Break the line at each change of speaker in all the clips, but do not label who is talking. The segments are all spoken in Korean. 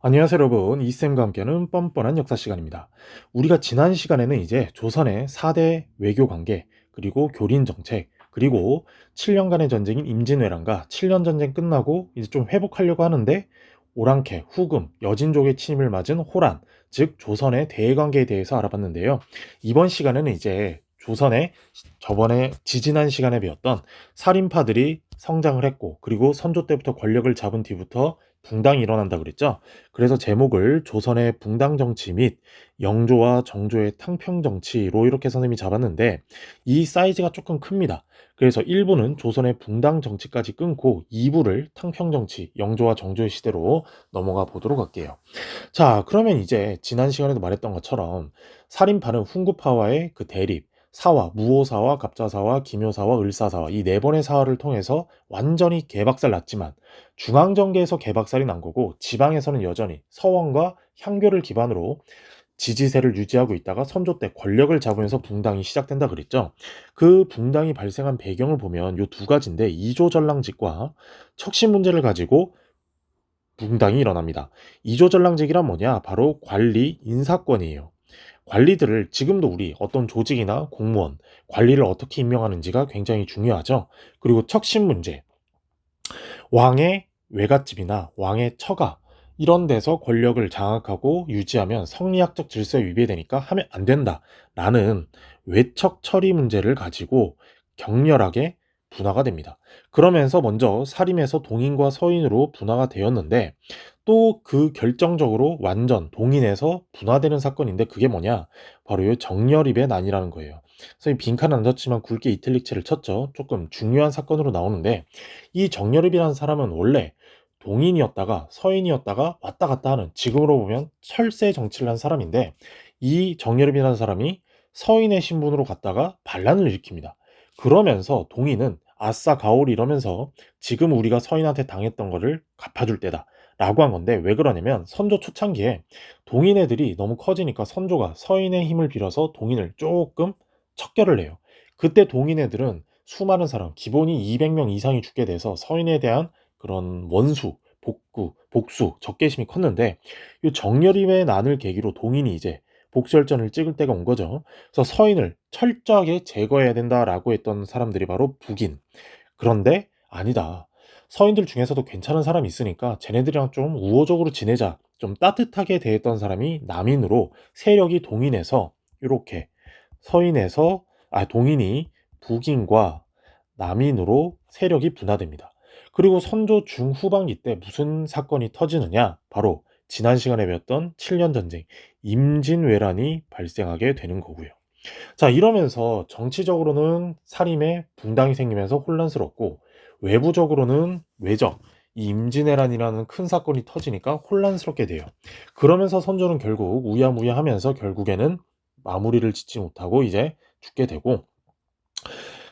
안녕하세요 여러분, 이쌤과 함께하는 뻔뻔한 역사 시간입니다. 우리가 지난 시간에는 이제 조선의 4대 외교 관계, 그리고 교린 정책, 그리고 7년간의 전쟁인 임진왜란과 7년 전쟁 끝나고 이제 좀 회복하려고 하는데 오랑캐, 후금, 여진족의 침입을 맞은 호란, 즉 조선의 대외관계에 대해서 알아봤는데요. 이번 시간에는 이제 조선의 저번에 지지난 시간에 배웠던 살인파들이 성장을 했고, 그리고 선조 때부터 권력을 잡은 뒤부터 붕당이 일어난다 그랬죠. 그래서 제목을 조선의 붕당 정치 및 영조와 정조의 탕평 정치로 이렇게 선생님이 잡았는데, 이 사이즈가 조금 큽니다. 그래서 1부는 조선의 붕당 정치까지 끊고 2부를 탕평 정치, 영조와 정조의 시대로 넘어가 보도록 할게요. 자, 그러면 이제 지난 시간에도 말했던 것처럼 살인파는 훈구파와의 그 대립, 사화, 무오사와 갑자사와 기묘사와 을사사와 이 네 번의 사화를 통해서 완전히 개박살 났지만, 중앙정계에서 개박살이 난 거고 지방에서는 여전히 서원과 향교를 기반으로 지지세를 유지하고 있다가 선조 때 권력을 잡으면서 붕당이 시작된다 그랬죠. 그 붕당이 발생한 배경을 보면 요 두 가지인데, 이조전랑직과 척신 문제를 가지고 붕당이 일어납니다. 이조전랑직이란 뭐냐? 바로 관리 인사권이에요. 관리들을, 지금도 우리 어떤 조직이나 공무원, 관리를 어떻게 임명하는지가 굉장히 중요하죠. 그리고 척신 문제, 왕의 외갓집이나 왕의 처가 이런 데서 권력을 장악하고 유지하면 성리학적 질서에 위배되니까 하면 안 된다라는 외척 처리 문제를 가지고 격렬하게 분화가 됩니다. 그러면서 먼저 사림에서 동인과 서인으로 분화가 되었는데, 또 그 결정적으로 완전 동인에서 분화되는 사건인데 그게 뭐냐? 바로 이 정렬입의 난이라는 거예요. 그래서 빈칸은 안 쳤지만 굵게 이탈릭체를 쳤죠. 조금 중요한 사건으로 나오는데, 이 정렬입이라는 사람은 원래 동인이었다가 서인이었다가 왔다 갔다 하는, 지금으로 보면 철새 정치를 한 사람인데, 이 정렬입이라는 사람이 서인의 신분으로 갔다가 반란을 일으킵니다. 그러면서 동인은 아싸 가오리 이러면서 지금 우리가 서인한테 당했던 거를 갚아줄 때다 라고 한 건데, 왜 그러냐면 선조 초창기에 동인 애들이 너무 커지니까 선조가 서인의 힘을 빌어서 동인을 조금 척결을 해요. 그때 동인 애들은 수많은 사람, 기본이 200명 이상이 죽게 돼서 서인에 대한 그런 원수, 복수, 적개심이 컸는데, 이 정렬임의 난을 계기로 동인이 이제 복수열전을 찍을 때가 온 거죠. 그래서 서인을 철저하게 제거해야 된다라고 했던 사람들이 바로 북인. 그런데 아니다. 서인들 중에서도 괜찮은 사람이 있으니까 쟤네들이랑 좀 우호적으로 지내자, 좀 따뜻하게 대했던 사람이 남인으로, 세력이 동인에서 이렇게 서인에서 동인이 북인과 남인으로 세력이 분화됩니다. 그리고 선조 중후반기 때 무슨 사건이 터지느냐? 바로 지난 시간에 배웠던 7년 전쟁, 임진왜란이 발생하게 되는 거고요. 자, 이러면서 정치적으로는 살림에 붕당이 생기면서 혼란스럽고, 외부적으로는 외적, 이 임진왜란이라는 큰 사건이 터지니까 혼란스럽게 돼요. 그러면서 선조는 결국 우야무야하면서 결국에는 마무리를 짓지 못하고 이제 죽게 되고,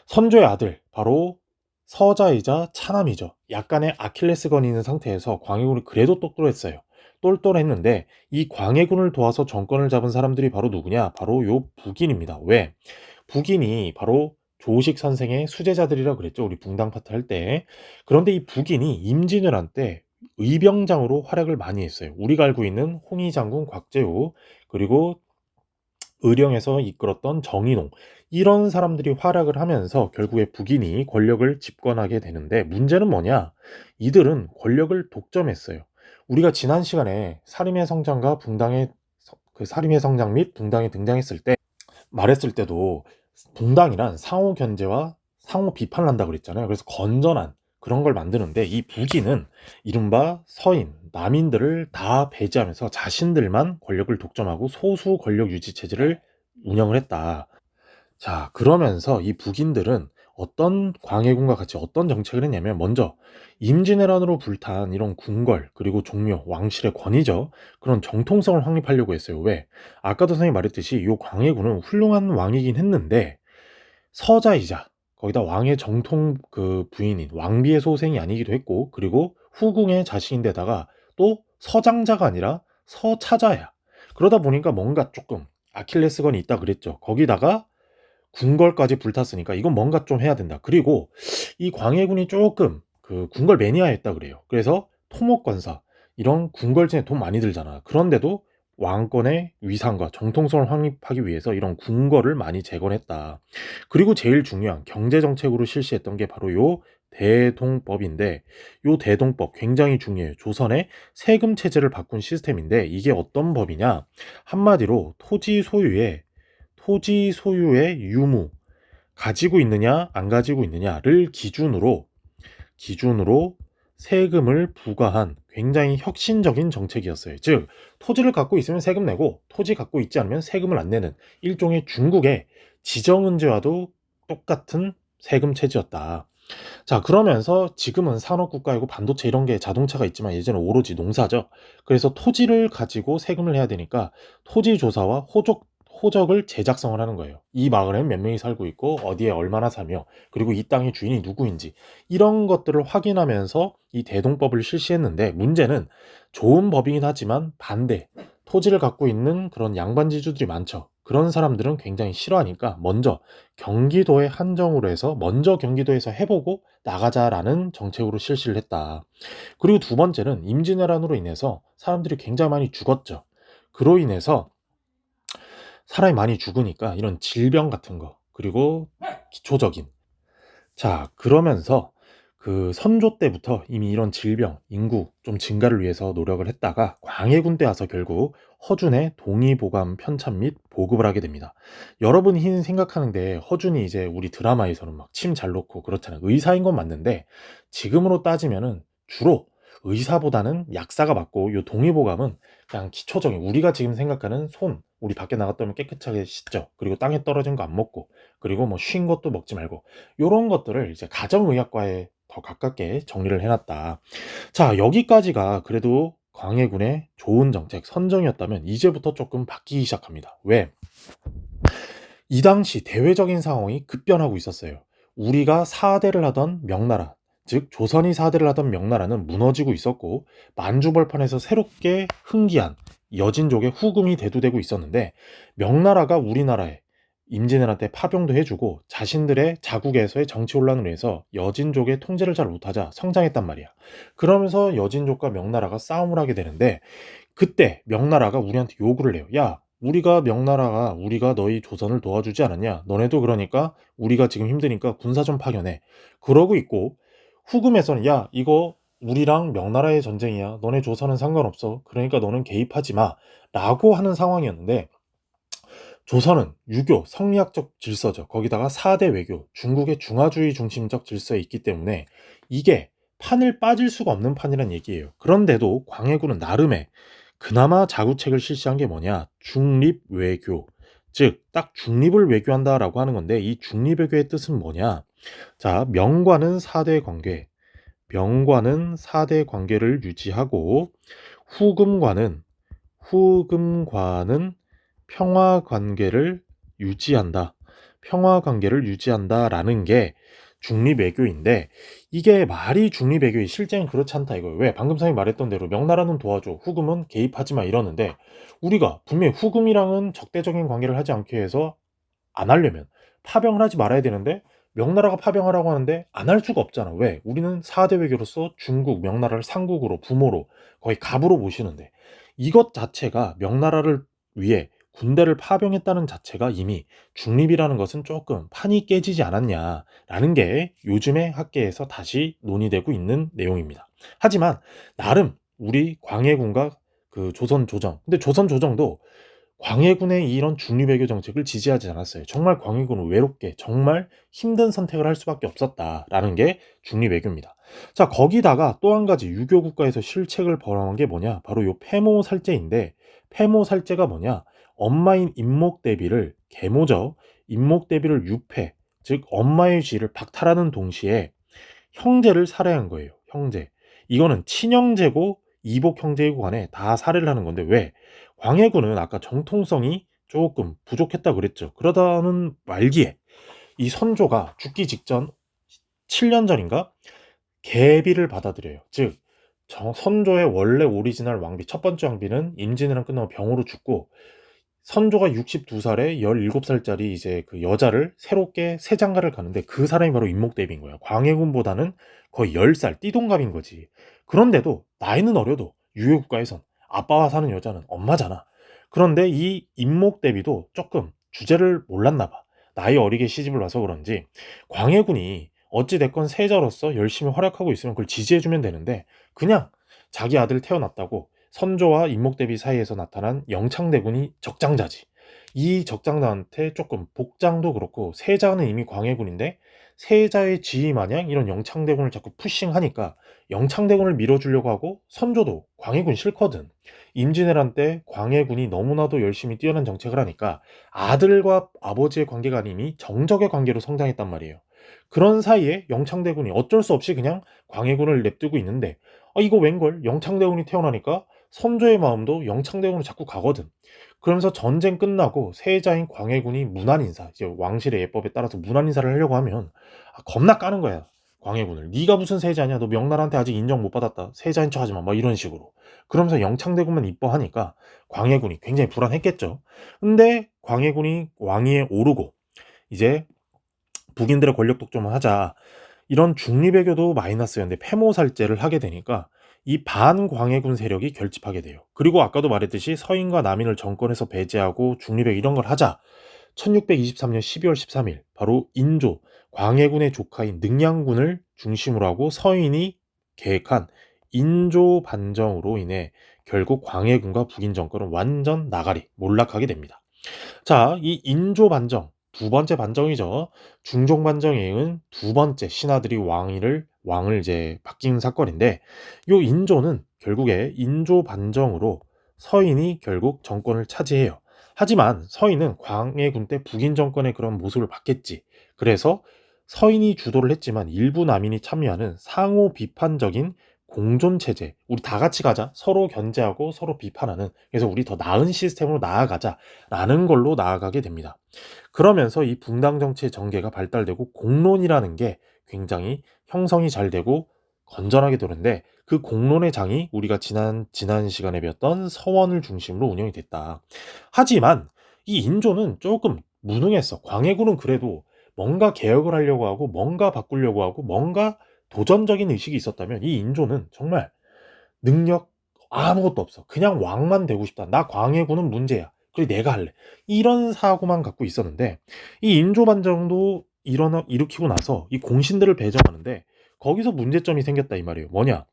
선조의 아들 바로 서자이자 차남이죠. 약간의 아킬레스건이 있는 상태에서 광해군이 그래도 똑똑했어요. 똘똘했는데 이 광해군을 도와서 정권을 잡은 사람들이 바로 누구냐? 바로 요 북인입니다. 왜? 북인이 바로 조식 선생의 수제자들이라 그랬죠. 우리 붕당 파트 할 때. 그런데 이 북인이 임진왜란 때 의병장으로 활약을 많이 했어요. 우리가 알고 있는 홍위 장군 곽재우, 그리고 의령에서 이끌었던 정인홍, 이런 사람들이 활약을 하면서 결국에 북인이 권력을 집권하게 되는데, 문제는 뭐냐? 이들은 권력을 독점했어요. 우리가 지난 시간에 사림의 성장과 붕당의 그 사림의 성장 및 붕당이 등장했을 때 말했을 때도 붕당이란 상호 견제와 상호 비판을 한다고 그랬잖아요. 그래서 건전한 그런 걸 만드는데, 이 북인은 이른바 서인, 남인들을 다 배제하면서 자신들만 권력을 독점하고 소수 권력 유지 체제를 운영을 했다. 자, 그러면서 이 북인들은 어떤 광해군과 같이 어떤 정책을 했냐면, 먼저 임진왜란으로 불탄 이런 궁궐, 그리고 종묘, 왕실의 권위죠. 그런 정통성을 확립하려고 했어요. 왜? 아까도 선생님이 말했듯이 이 광해군은 훌륭한 왕이긴 했는데 서자이자 거기다 왕의 정통 그 부인인 왕비의 소생이 아니기도 했고, 그리고 후궁의 자식인데다가 또 서장자가 아니라 서차자야. 그러다 보니까 뭔가 조금 아킬레스건이 있다 그랬죠. 거기다가 궁궐까지 불탔으니까 이건 뭔가 좀 해야 된다. 그리고 이 광해군이 조금 그 궁궐 매니아였다 그래요. 그래서 토목관사, 이런 궁궐진에 돈 많이 들잖아. 그런데도 왕권의 위상과 정통성을 확립하기 위해서 이런 궁궐을 많이 재건했다. 그리고 제일 중요한 경제 정책으로 실시했던 게 바로 요 대동법인데, 요 대동법 굉장히 중요해요. 조선의 세금 체제를 바꾼 시스템인데, 이게 어떤 법이냐? 한마디로 토지 소유의 유무, 가지고 있느냐 안 가지고 있느냐를 기준으로 세금을 부과한 굉장히 혁신적인 정책이었어요. 즉, 토지를 갖고 있으면 세금 내고 토지 갖고 있지 않으면 세금을 안 내는 일종의 중국의 지정은제와도 똑같은 세금 체제였다. 자, 그러면서 지금은 산업국가이고 반도체 이런 게 자동차가 있지만 예전에 오로지 농사죠. 그래서 토지를 가지고 세금을 해야 되니까 토지조사와 호적을 제작성을 하는 거예요. 이 마을엔 몇 명이 살고 있고 어디에 얼마나 사며, 그리고 이 땅의 주인이 누구인지, 이런 것들을 확인하면서 이 대동법을 실시했는데, 문제는 좋은 법이긴 하지만 토지를 갖고 있는 그런 양반지주들이 많죠. 그런 사람들은 굉장히 싫어하니까 먼저 경기도에 한정으로 해서 먼저 경기도에서 해보고 나가자라는 정책으로 실시를 했다. 그리고 두 번째는 임진왜란으로 인해서 사람들이 굉장히 많이 죽었죠. 그로 인해서 사람이 많이 죽으니까 이런 질병 같은 거, 그리고 기초적인, 자, 그러면서 그 선조 때부터 이미 이런 질병, 인구 좀 증가를 위해서 노력을 했다가 광해군 때 와서 결국 허준의 동의보감 편찬 및 보급을 하게 됩니다. 여러분이 생각하는데 허준이 이제 우리 드라마에서는 막 침 잘 놓고 그렇잖아요. 의사인 건 맞는데 지금으로 따지면은 주로 의사보다는 약사가 맞고, 요 동의보감은 그냥 기초적인, 우리가 지금 생각하는 우리 밖에 나갔다 오면 깨끗하게 씻죠. 그리고 땅에 떨어진 거 안 먹고, 그리고 뭐 쉰 것도 먹지 말고, 요런 것들을 이제 가정의학과에 더 가깝게 정리를 해놨다. 자, 여기까지가 그래도 광해군의 좋은 정책 선정이었다면, 이제부터 조금 바뀌기 시작합니다. 왜? 이 당시 대외적인 상황이 급변하고 있었어요. 우리가 사대를 하던 명나라, 즉 조선이 사대를 하던 명나라는 무너지고 있었고, 만주벌판에서 새롭게 흥기한 여진족의 후금이 대두되고 있었는데, 명나라가 우리나라에 임진왜란 때 파병도 해주고 자신들의 자국에서의 정치 혼란으로 해서 여진족의 통제를 잘 못하자 성장했단 말이야. 그러면서 여진족과 명나라가 싸움을 하게 되는데, 그때 명나라가 우리한테 요구를 해요. 야, 우리가 너희 조선을 도와주지 않았냐? 너네도 그러니까 우리가 지금 힘드니까 군사 좀 파견해. 그러고 있고, 후금에서는 야, 이거 우리랑 명나라의 전쟁이야. 너네 조선은 상관없어. 그러니까 너는 개입하지 마. 라고 하는 상황이었는데, 조선은 유교, 성리학적 질서죠. 거기다가 4대 외교, 중국의 중화주의 중심적 질서에 있기 때문에 이게 판을 빠질 수가 없는 판이란 얘기예요. 그런데도 광해군은 나름의 그나마 자구책을 실시한 게 뭐냐? 중립 외교. 즉, 딱 중립을 외교한다라고 하는 건데, 이 중립 외교의 뜻은 뭐냐? 자, 명과는 4대 관계를 유지하고, 후금과는 평화 관계를 유지한다라는 게 중립 외교인데, 이게 말이 중립 외교이 실제는 그렇지 않다 이거예요. 왜? 방금 전에 말했던 대로 명나라는 도와줘, 후금은 개입하지 마 이러는데, 우리가 분명히 후금이랑은 적대적인 관계를 하지 않기 위해서 안 하려면 파병을 하지 말아야 되는데, 명나라가 파병하라고 하는데 안 할 수가 없잖아. 왜? 우리는 4대 외교로서 중국, 명나라를 상국으로, 부모로, 거의 갑으로 모시는데, 이것 자체가 명나라를 위해 군대를 파병했다는 자체가 이미 중립이라는 것은 조금 판이 깨지지 않았냐라는 게 요즘의 학계에서 다시 논의되고 있는 내용입니다. 하지만 나름 우리 광해군과 그 조선 조정, 근데 조선 조정도 광해군의 이런 중립외교 정책을 지지하지 않았어요. 정말 광해군은 외롭게 정말 힘든 선택을 할 수밖에 없었다라는 게 중립외교입니다. 자, 거기다가 또 한 가지 유교 국가에서 실책을 벌어온 게 뭐냐? 바로 요 폐모살제인데, 폐모살제가 뭐냐? 엄마인 임목대비를, 계모죠. 임목대비를 유폐, 즉 엄마의 쥐를 박탈하는 동시에 형제를 살해한 거예요. 형제. 이거는 친형제고 이복 형제이고 간에 다 살해를 하는 건데, 왜? 광해군은 아까 정통성이 조금 부족했다고 그랬죠. 그러다는 말기에 이 선조가 죽기 직전 7년 전인가 계비를 받아들여요. 즉, 선조의 원래 오리지널 왕비, 첫 번째 왕비는 임진왜란 끝나고 병으로 죽고, 선조가 62살에 17살짜리 이제 그 여자를 새롭게 새 장가를 가는데, 그 사람이 바로 임목대비인 거야. 광해군보다는 거의 10살 띠동갑인 거지. 그런데도 나이는 어려도 유해 국가에선 아빠와 사는 여자는 엄마잖아. 그런데 이 임목 대비도 조금 주제를 몰랐나 봐. 나이 어리게 시집을 와서 그런지 광해군이 어찌 됐건 세자로서 열심히 활약하고 있으면 그걸 지지해 주면 되는데 그냥 자기 아들 태어났다고 선조와 임목 대비 사이에서 나타난 영창대군이 적장자지. 이 적장자한테 조금 복장도 그렇고 세자는 이미 광해군인데 세자의 지위 마냥 이런 영창대군을 자꾸 푸싱하니까 영창대군을 밀어주려고 하고 선조도 광해군 싫거든. 임진왜란 때 광해군이 너무나도 열심히 뛰어난 정책을 하니까 아들과 아버지의 관계가 아니니 정적의 관계로 성장했단 말이에요. 그런 사이에 영창대군이 어쩔 수 없이 그냥 광해군을 냅두고 있는데 이거 웬걸 영창대군이 태어나니까 선조의 마음도 영창대군으로 자꾸 가거든. 그러면서 전쟁 끝나고 세자인 광해군이 문안인사, 이제 왕실의 예법에 따라서 문안인사를 하려고 하면 겁나 까는 거야. 광해군을. 네가 무슨 세자냐? 너 명나라한테 아직 인정 못 받았다. 세자인 척 하지 마. 막 이런 식으로. 그러면서 영창대군만 이뻐하니까 광해군이 굉장히 불안했겠죠. 근데 광해군이 왕위에 오르고 이제 북인들의 권력 독점을 하자. 이런 중립외교도 마이너스였는데 폐모살제를 하게 되니까 이 반광해군 세력이 결집하게 돼요. 그리고 아까도 말했듯이 서인과 남인을 정권에서 배제하고 중립외교 이런 걸 하자. 1623년 12월 13일 바로 인조 광해군의 조카인 능양군을 중심으로 하고 서인이 계획한 인조 반정으로 인해 결국 광해군과 북인 정권은 완전 나가리 몰락하게 됩니다. 자, 이 인조 반정 두 번째 반정이죠. 중종 반정에 이은 두 번째 신하들이 왕을 이제 바뀐 사건인데 요 인조는 결국에 인조 반정으로 서인이 결국 정권을 차지해요. 하지만 서인은 광해군 때 북인 정권의 그런 모습을 봤겠지. 그래서 서인이 주도를 했지만 일부 남인이 참여하는 상호 비판적인 공존 체제. 우리 다 같이 가자. 서로 견제하고 서로 비판하는. 그래서 우리 더 나은 시스템으로 나아가자라는 걸로 나아가게 됩니다. 그러면서 이 붕당 정치의 전개가 발달되고 공론이라는 게 굉장히 형성이 잘 되고 건전하게 되는데 그 공론의 장이 우리가 지난 시간에 배웠던 서원을 중심으로 운영이 됐다. 하지만 이 인조는 조금 무능했어. 광해군은 그래도 뭔가 개혁을 하려고 하고 뭔가 바꾸려고 하고 뭔가 도전적인 의식이 있었다면 이 인조는 정말 능력 아무것도 없어. 그냥 왕만 되고 싶다. 나 광해군은 문제야. 그래 내가 할래. 이런 사고만 갖고 있었는데 이 인조반정도 일으키고 나서 이 공신들을 배정하는데 거기서 문제점이 생겼다 이 말이에요. 뭐냐?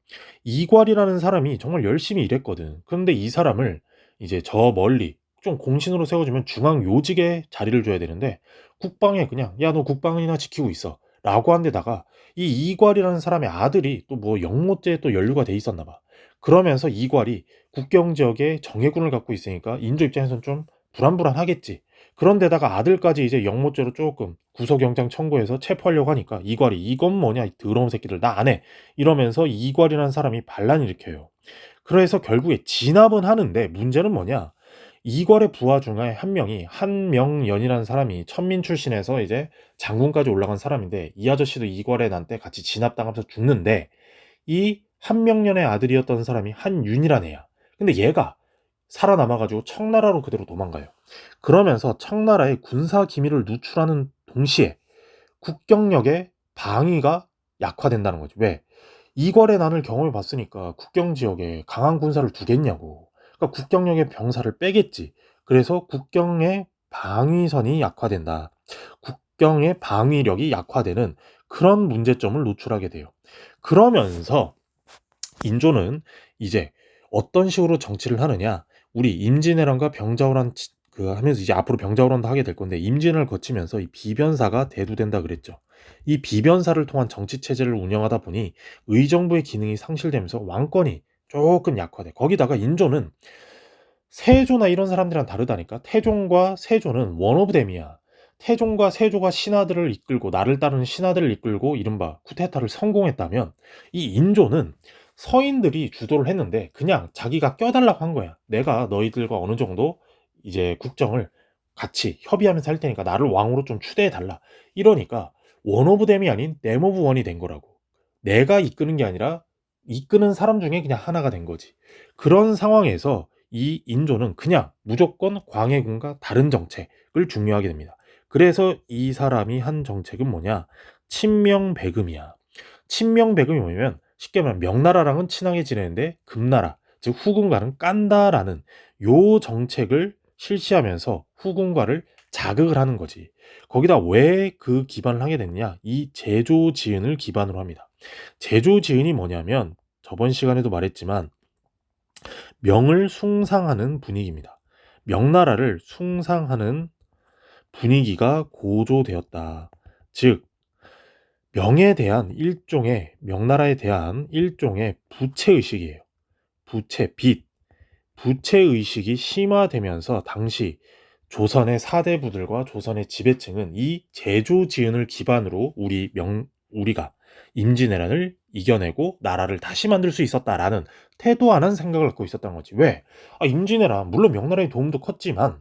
이괄이라는 사람이 정말 열심히 일했거든. 그런데 이 사람을 이제 저 멀리 좀 공신으로 세워주면 중앙 요직에 자리를 줘야 되는데 국방에 그냥 야 너 국방이나 지키고 있어 라고 한 데다가 이 이괄이라는 사람의 아들이 또 뭐 영모죄에 또 연루가 돼 있었나 봐. 그러면서 이괄이 국경 지역에 정예군을 갖고 있으니까 인조 입장에선 좀 불안불안하겠지. 그런데다가 아들까지 이제 영모죄로 조금 구속영장 청구해서 체포하려고 하니까 이괄이 이건 뭐냐 이 더러운 새끼들 나 안 해. 이러면서 이괄이라는 사람이 반란 일으켜요. 그래서 결국에 진압은 하는데 문제는 뭐냐? 이괄의 부하 중에 한 명이 한명연이라는 사람이 천민 출신에서 이제 장군까지 올라간 사람인데 이 아저씨도 이괄의 난 때 같이 진압당하면서 죽는데 이 한명년의 아들이었던 사람이 한윤이란 애야. 근데 얘가 살아남아가지고 청나라로 그대로 도망가요. 그러면서 청나라의 군사 기밀을 누출하는 동시에 국경력의 방위가 약화된다는 거지. 왜? 이괄의 난을 경험해 봤으니까 국경 지역에 강한 군사를 두겠냐고. 그러니까 국경력의 병사를 빼겠지. 그래서 국경의 방위선이 약화된다. 국경의 방위력이 약화되는 그런 문제점을 노출하게 돼요. 그러면서 인조는 이제 어떤 식으로 정치를 하느냐? 우리 임진왜란과 병자호란 하면서 이제 앞으로 병자호란도 하게 될 건데 임진을 거치면서 이 비변사가 대두된다 그랬죠. 이 비변사를 통한 정치 체제를 운영하다 보니 의정부의 기능이 상실되면서 왕권이 조금 약화돼. 거기다가 인조는 세조나 이런 사람들이랑 다르다니까. 태종과 세조는 원 오브 댐이야. 태종과 세조가 신하들을 이끌고 나를 따르는 신하들을 이끌고 이른바 쿠데타를 성공했다면 이 인조는 서인들이 주도를 했는데 그냥 자기가 껴달라고 한 거야. 내가 너희들과 어느 정도 이제 국정을 같이 협의하면서 할 테니까 나를 왕으로 좀 추대해 달라. 이러니까 원 오브 댐이 아닌 댐 오브 원이 된 거라고. 내가 이끄는 게 아니라 이끄는 사람 중에 그냥 하나가 된 거지. 그런 상황에서 이 인조는 그냥 무조건 광해군과 다른 정책을 중요하게 됩니다. 그래서 이 사람이 한 정책은 뭐냐? 친명배금이야. 친명배금이 뭐냐면 쉽게 말하면 명나라랑은 친하게 지내는데 금나라, 즉 후군과는 깐다라는 요 정책을 실시하면서 후군과를 자극을 하는 거지. 거기다 왜 그 기반을 하게 됐냐? 이 제조지은을 기반으로 합니다. 제조지은이 뭐냐면 저번 시간에도 말했지만 명을 숭상하는 분위기입니다. 명나라를 숭상하는 분위기가 고조되었다. 즉 명에 대한 일종의 명나라에 대한 일종의 부채의식이에요. 빚. 부채의식이 심화되면서 당시 조선의 사대부들과 조선의 지배층은 이 제조지은을 기반으로 우리가 임진왜란을 이겨내고 나라를 다시 만들 수 있었다라는 태도안한 생각을 갖고 있었던 거지. 왜? 임진왜란 물론 명나라의 도움도 컸지만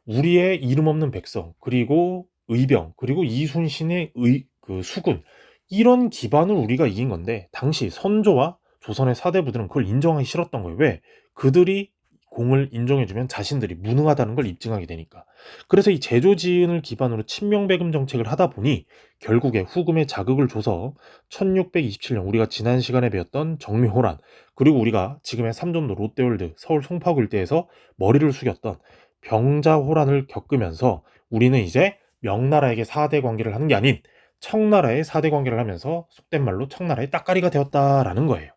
우리의 이름 없는 백성 그리고 의병 그리고 이순신의 그 수군 이런 기반을 우리가 이긴 건데 당시 선조와 조선의 사대부들은 그걸 인정하기 싫었던 거예요. 왜? 그들이 공을 인정해주면 자신들이 무능하다는 걸 입증하게 되니까. 그래서 이 제조지은을 기반으로 친명배금 정책을 하다 보니 결국에 후금에 자극을 줘서 1627년 우리가 지난 시간에 배웠던 정묘호란 그리고 우리가 지금의 삼전도 롯데월드 서울 송파구 일대에서 머리를 숙였던 병자호란을 겪으면서 우리는 이제 명나라에게 사대 관계를 하는 게 아닌 청나라의 사대 관계를 하면서 속된 말로 청나라의 따까리가 되었다라는 거예요.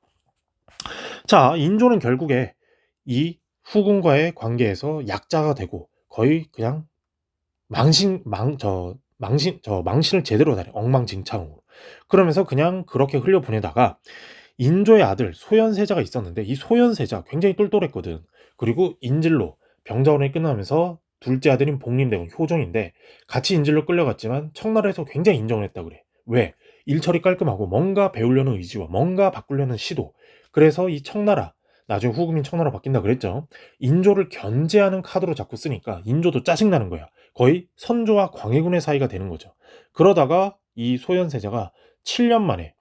자, 인조는 결국에 이 후군과의 관계에서 약자가 되고 거의 그냥 망신을 제대로 다해 엉망진창으로. 그러면서 그냥 그렇게 흘려보내다가 인조의 아들 소현세자가 있었는데 이 소현세자 굉장히 똘똘했거든. 그리고 인질로 병자호란이 끝나면서 둘째 아들인 복림대군 효종인데 같이 인질로 끌려갔지만 청나라에서 굉장히 인정을 했다 그래. 왜? 일처리 깔끔하고 뭔가 배우려는 의지와 뭔가 바꾸려는 시도. 그래서 이 청나라 나중에 후금인 청나라 바뀐다 그랬죠. 인조를 견제하는 카드로 자꾸 쓰니까 인조도 짜증나는 거야. 거의 선조와 광해군의 사이가 되는 거죠. 그러다가 이 소현세자가 7년 만에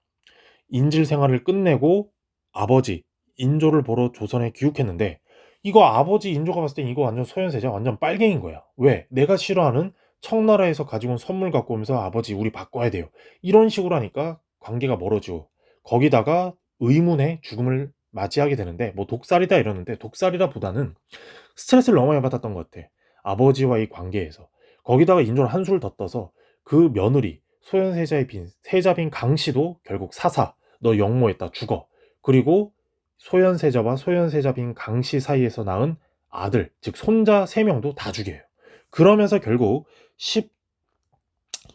인질 생활을 끝내고 아버지 인조를 보러 조선에 귀국했는데 이거 아버지 인조가 봤을 땐 이거 완전 소현세자 완전 빨갱인 거야. 왜? 내가 싫어하는 청나라에서 가지고 온 선물 갖고 오면서 아버지 우리 바꿔야 돼요. 이런 식으로 하니까 관계가 멀어지고 거기다가 의문의 죽음을 맞이하게 되는데 뭐 독살이다 이러는데 독살이라 보다는 스트레스를 너무 많이 받았던 것 같아. 아버지와의 관계에서. 거기다가 인조는 한술 더 떠서 그 며느리 소현세자의 세자빈 강씨도 결국 사사 너 역모했다 죽어. 그리고 소현세자와 소현세자빈 강씨 사이에서 낳은 아들 즉 손자 3명도 다 죽여요. 그러면서 결국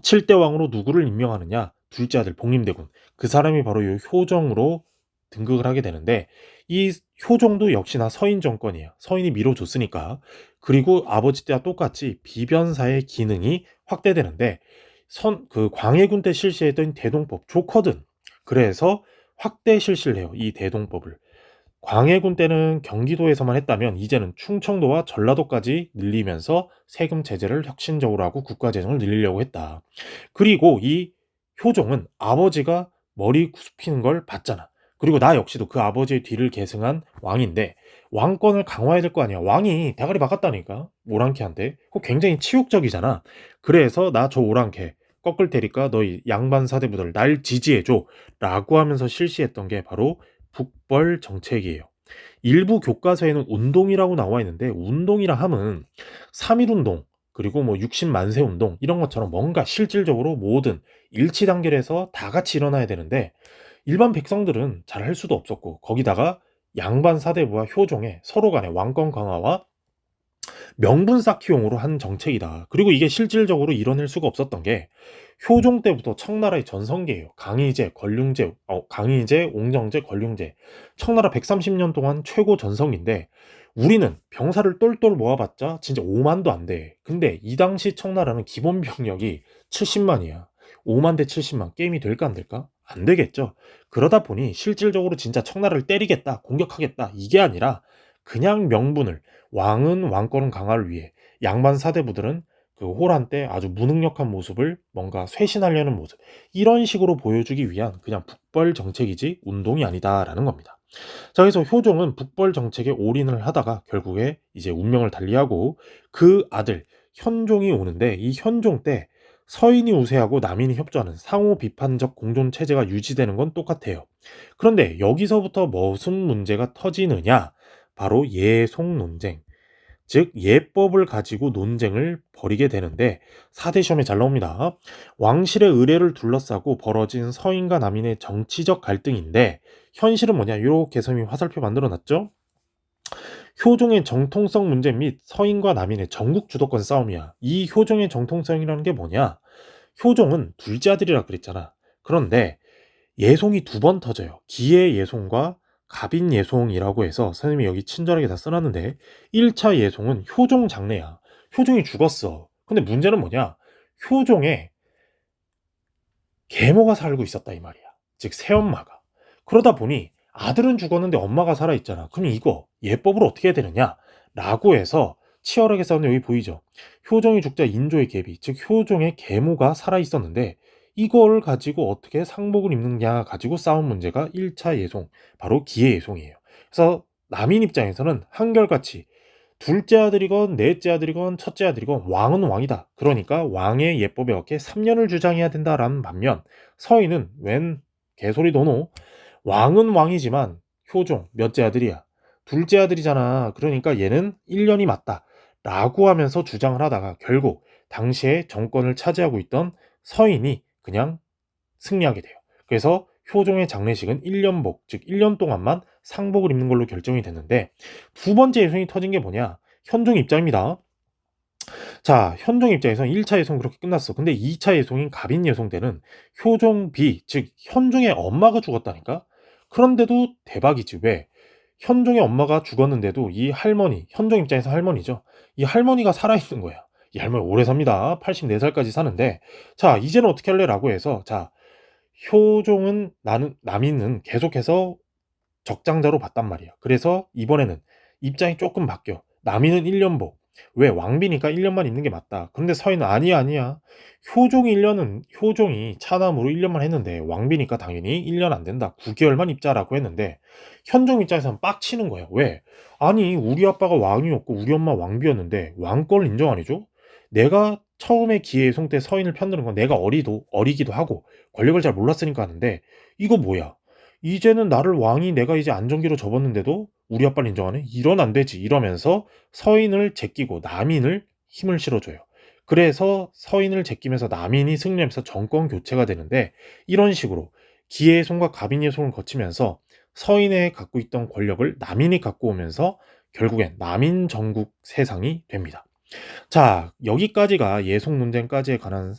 17대 왕으로 누구를 임명하느냐 둘째 아들 복림대군 그 사람이 바로 이 효정으로 등극을 하게 되는데 이 효종도 역시나 서인 정권이에요. 서인이 밀어줬으니까. 그리고 아버지 때와 똑같이 비변사의 기능이 확대되는데 그 광해군 때 실시했던 대동법 좋거든. 그래서 확대 실시를 해요. 이 대동법을. 광해군 때는 경기도에서만 했다면 이제는 충청도와 전라도까지 늘리면서 세금 제재를 혁신적으로 하고 국가 재정을 늘리려고 했다. 그리고 이 효종은 아버지가 머리 굽히는 걸 봤잖아. 그리고 나 역시도 그 아버지의 뒤를 계승한 왕인데 왕권을 강화해야 될 거 아니야. 왕이 대가리 박았다니까. 오랑캐한테. 그거 굉장히 치욕적이잖아. 그래서 나 저 오랑캐 꺾을 테니까 너희 양반 사대부들 날 지지해줘 라고 하면서 실시했던 게 바로 북벌 정책이에요. 일부 교과서에는 운동이라고 나와 있는데 운동이라 함은 3.1운동 그리고 뭐 60만세 운동 이런 것처럼 뭔가 실질적으로 모든 일치 단결해서 다 같이 일어나야 되는데 일반 백성들은 잘 할 수도 없었고 거기다가 양반 사대부와 효종의 서로 간의 왕권 강화와 명분 쌓기용으로 한 정책이다. 그리고 이게 실질적으로 이뤄낼 수가 없었던 게 효종 때부터 청나라의 전성기예요. 강희제, 옹정제, 권륭제. 청나라 130년 동안 최고 전성기인데 우리는 병사를 똘똘 모아봤자 진짜 5만도 안 돼. 근데 이 당시 청나라는 기본 병력이 70만이야. 5만 대 70만 게임이 될까 안 될까? 안 되겠죠. 그러다 보니 실질적으로 진짜 청나라를 때리겠다, 공격하겠다 이게 아니라 그냥 명분을 왕은 왕권은 강화를 위해 양반 사대부들은 그 호란 때 아주 무능력한 모습을 뭔가 쇄신하려는 모습 이런 식으로 보여주기 위한 그냥 북벌 정책이지 운동이 아니다라는 겁니다. 자 그래서 효종은 북벌 정책에 올인을 하다가 결국에 이제 운명을 달리하고 그 아들 현종이 오는데 이 현종 때 서인이 우세하고 남인이 협조하는 상호 비판적 공존 체제가 유지되는 건 똑같아요. 그런데 여기서부터 무슨 문제가 터지느냐? 바로 예송 논쟁. 즉 예법을 가지고 논쟁을 벌이게 되는데 4대 시험에 잘 나옵니다. 왕실의 의례를 둘러싸고 벌어진 서인과 남인의 정치적 갈등인데 현실은 뭐냐? 이렇게 선생님이 화살표 만들어 놨죠. 효종의 정통성 문제 및 서인과 남인의 전국 주도권 싸움이야. 이 효종의 정통성이라는 게 뭐냐? 효종은 둘째 아들이라 그랬잖아. 그런데 예송이 두 번 터져요. 기의 예송과 갑인 예송이라고 해서 선생님이 여기 친절하게 다 써놨는데 1차 예송은 효종 장례야. 효종이 죽었어. 근데 문제는 뭐냐? 효종의 계모가 살고 있었다 이 말이야. 즉 새엄마가. 그러다 보니 아들은 죽었는데 엄마가 살아있잖아. 그럼 이거 예법으로 어떻게 해야 되느냐? 라고 해서 치열하게 싸우는 여기 보이죠? 효종이 죽자 인조의 계비, 즉 효종의 계모가 살아있었는데 이걸 가지고 어떻게 상복을 입느냐 가지고 싸운 문제가 1차 예송, 바로 기의 예송이에요. 그래서 남인 입장에서는 한결같이 둘째 아들이건 넷째 아들이건 첫째 아들이건 왕은 왕이다. 그러니까 왕의 예법에 어깨 3년을 주장해야 된다라는 반면 서인은 웬 개소리 도노? 왕은 왕이지만 효종 몇째 아들이야. 둘째 아들이잖아. 그러니까 얘는 1년이 맞다. 라고 하면서 주장을 하다가 결국 당시에 정권을 차지하고 있던 서인이 그냥 승리하게 돼요. 그래서 효종의 장례식은 1년복, 즉 1년 동안만 상복을 입는 걸로 결정이 됐는데 두 번째 예송이 터진 게 뭐냐? 현종 입장입니다. 자, 현종 입장에서는 1차 예송 그렇게 끝났어. 근데 2차 예송인 갑인 예송 때는 효종비, 즉 현종의 엄마가 죽었다니까? 그런데도 대박이지. 왜? 현종의 엄마가 죽었는데도 이 할머니, 현종 입장에서 할머니죠. 이 할머니가 살아있는 거야. 이 할머니 오래 삽니다. 84살까지 사는데 자, 이제는 어떻게 할래? 라고 해서 자, 효종은 나는 남인은 계속해서 적장자로 봤단 말이야. 그래서 이번에는 입장이 조금 바뀌어. 남인은 1년복. 왜? 왕비니까 1년만 있는 게 맞다. 그런데 서인은 아니야, 아니야. 효종이 차남으로 1년만 했는데 왕비니까 당연히 1년 안 된다. 9개월만 입자라고 했는데 현종 입장에서는 빡치는 거야. 왜? 아니, 우리 아빠가 왕이었고 우리 엄마 왕비였는데 왕권을 인정 안 해줘? 내가 처음에 기회송 때 서인을 편드는 건 내가 어리기도 하고 권력을 잘 몰랐으니까 하는데 이거 뭐야? 이제는 나를 왕이 내가 이제 안정기로 접었는데도 우리 아빠를 인정하네? 이런 안 되지. 이러면서 서인을 제끼고 남인을 힘을 실어줘요. 그래서 서인을 제끼면서 남인이 승리하면서 정권 교체가 되는데 이런 식으로 기의 손과 갑인의 손을 거치면서 서인의 갖고 있던 권력을 남인이 갖고 오면서 결국엔 남인 전국 세상이 됩니다. 자, 여기까지가 예속 논쟁까지에 관한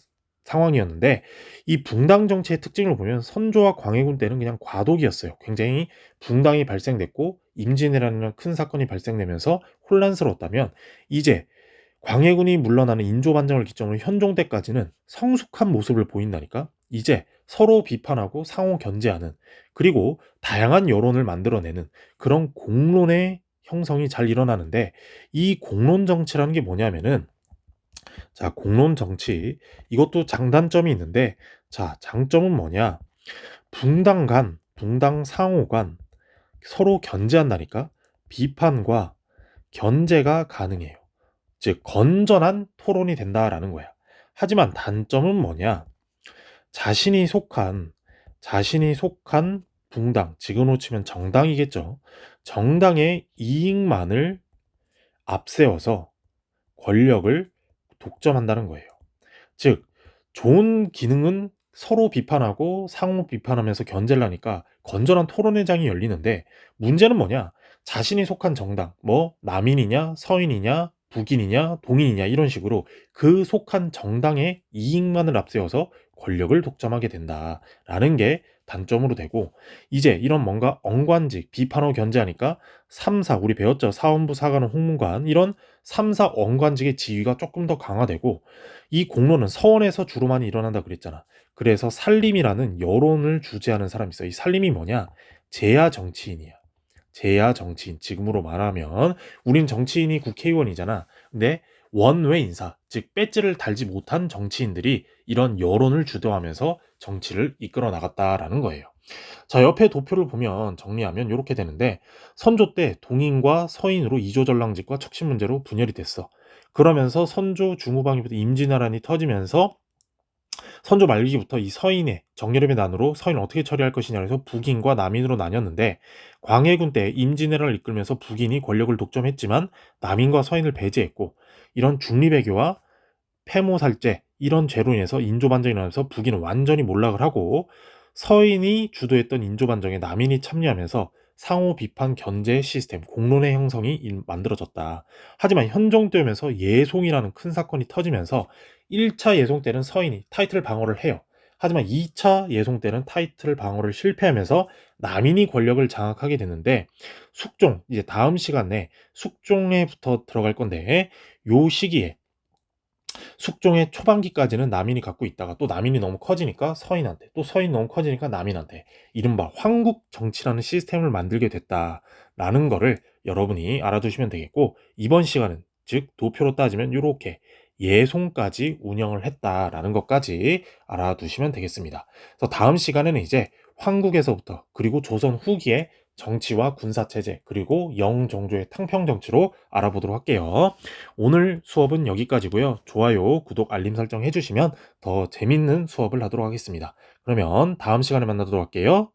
상황이었는데 이 붕당 정치의 특징을 보면 선조와 광해군 때는 그냥 과도기였어요. 굉장히 붕당이 발생됐고 임진왜란이라는 큰 사건이 발생되면서 혼란스러웠다면 이제 광해군이 물러나는 인조반정을 기점으로 현종 때까지는 성숙한 모습을 보인다니까. 이제 서로 비판하고 상호 견제하는 그리고 다양한 여론을 만들어내는 그런 공론의 형성이 잘 일어나는데 이 공론 정치라는 게 뭐냐면은 자, 공론 정치 이것도 장단점이 있는데 자, 장점은 뭐냐? 붕당 상호 간 서로 견제한다니까. 비판과 견제가 가능해요. 즉 건전한 토론이 된다라는 거야. 하지만 단점은 뭐냐? 자신이 속한 붕당, 지금으로 치면 정당이겠죠. 정당의 이익만을 앞세워서 권력을 독점한다는 거예요. 즉 좋은 기능은 서로 비판하고 상호 비판하면서 견제를 하니까 건전한 토론회장이 열리는데 문제는 뭐냐? 자신이 속한 정당, 뭐 남인이냐, 서인이냐, 북인이냐, 동인이냐 이런 식으로 그 속한 정당의 이익만을 앞세워서 권력을 독점하게 된다라는 게 단점으로 되고 이제 이런 뭔가 엉관직, 비판하고 견제하니까 3사 우리 배웠죠. 사원부, 사관원, 홍문관 이런 3사 엉관직의 지위가 조금 더 강화되고 이 공론은 서원에서 주로 많이 일어난다 그랬잖아. 그래서 살림이라는 여론을 주재하는 사람이 있어. 이 살림이 뭐냐? 재야 정치인이야. 재야 정치인. 지금으로 말하면 우린 정치인이 국회의원이잖아. 근데 원외 인사, 즉 배지를 달지 못한 정치인들이 이런 여론을 주도하면서 정치를 이끌어 나갔다라는 거예요. 자, 옆에 도표를 보면 정리하면 이렇게 되는데 선조 때 동인과 서인으로 이조전랑직과 척신 문제로 분열이 됐어. 그러면서 선조 중후방위부터 임진왜란이 터지면서 선조 말기부터 이 서인의 정예림의 난으로 서인을 어떻게 처리할 것이냐 해서 북인과 남인으로 나뉘었는데, 광해군 때 임진왜란을 이끌면서 북인이 권력을 독점했지만 남인과 서인을 배제했고, 이런 중리배교와 폐모살제 이런 죄로 인해서 인조반정이 일어나면서 북인은 완전히 몰락을 하고, 서인이 주도했던 인조반정에 남인이 참여하면서 상호 비판 견제 시스템 공론의 형성이 만들어졌다. 하지만 현종 때면서 예송이라는 큰 사건이 터지면서 1차 예송 때는 서인이 타이틀 방어를 해요. 하지만 2차 예송 때는 타이틀 방어를 실패하면서 남인이 권력을 장악하게 되는데, 숙종, 이제 다음 시간에 숙종에부터 들어갈 건데, 요 시기에 숙종의 초반기까지는 남인이 갖고 있다가 또 남인이 너무 커지니까 서인한테, 또 서인이 너무 커지니까 남인한테, 이른바 황국 정치라는 시스템을 만들게 됐다라는 거를 여러분이 알아두시면 되겠고, 이번 시간은 즉 도표로 따지면 이렇게 예송까지 운영을 했다라는 것까지 알아두시면 되겠습니다. 그래서 다음 시간에는 이제 황국에서부터 그리고 조선 후기의 정치와 군사체제 그리고 영종조의 탕평정치로 알아보도록 할게요. 오늘 수업은 여기까지고요. 좋아요, 구독, 알림 설정 해주시면 더 재밌는 수업을 하도록 하겠습니다. 그러면 다음 시간에 만나도록 할게요.